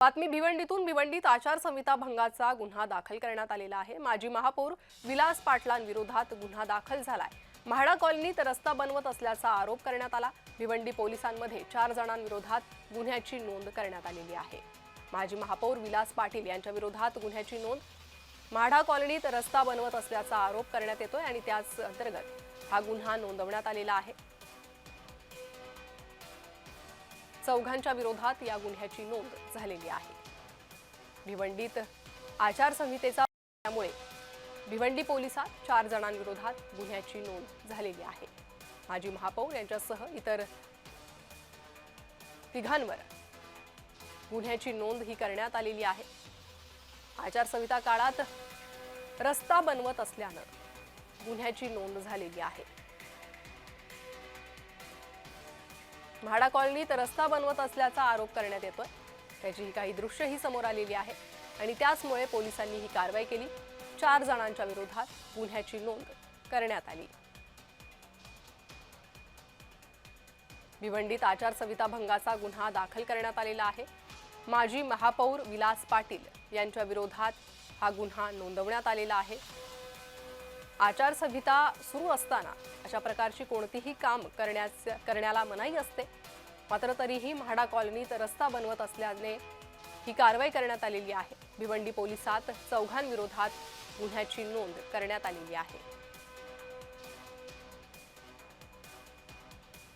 बातमी भिवंडीतून भिवंडीत आचारसंहिता भंगाचा गुन्हा दाखल करण्यात आलेला आहे। माजी महापौर विलास पाटलांविरोधात गुन्हा दाखल झालाय। म्हाडा कॉलनीत रस्ता बनवत असल्याचा आरोप करण्यात आला। भिवंडी पोलिसांमध्ये 4 जणांविरोधात गुन्ह्याची नोंद करण्यात आलेली आहे। माजी महापौर विलास पाटील यांच्या विरोधात गुन्ह्याची नोंद। म्हाडा कॉलनीत रस्ता बनवत असल्याचा आरोप करण्यात येतोय आणि त्याच अंतर्गत हा गुन्हा नोंदवण्यात आलेला आहे। चौघांच्या विरोधात या गुन्ह्याची नोंद झालेली आहे। भिवंडीत आचारसंहितेचा त्यामुळे भिवंडी पोलिसात 4 जणांविरोधात गुन्ह्याची नोंद झालेली आहे। माजी महापौर यांच्यासह इतर तिघांवर गुन्ह्याची नोंद ही करण्यात आलेली आहे। आचारसंहिता काळात रस्ता बनवत असल्याने गुन्ह्याची नोंद झालेली आहे। म्हाडा कॉलनीत रस्ता बनवत असल्याचा आरोप करण्यात येतोय। त्याची काही दृश्यही समोर आलेली आहे आणि त्याचमुळे पोलिसांनी ही कारवाई केली। 4 जणांच्या विरोधात गुन्ह्याची नोंद करण्यात आली। भिवंडीत आचारसंहिता भंगाचा गुन्हा दाखल करण्यात आलेला आहे। माजी महापौर विलास पाटील यांच्या विरोधात हा गुन्हा नोंदवण्यात आलेला आहे। आचारसंहिता सुरू असताना अशा प्रकारची कोणतीही काम करण्याला मनाई असते, मात्र तरीही म्हाडा कॉलनीत रस्ता बनवत असल्याने ही कारवाई करण्यात आलेली आहे। भिवंडी पोलिसात 4 विरोधात गुन्ह्याची नोंद करण्यात आलेली आहे।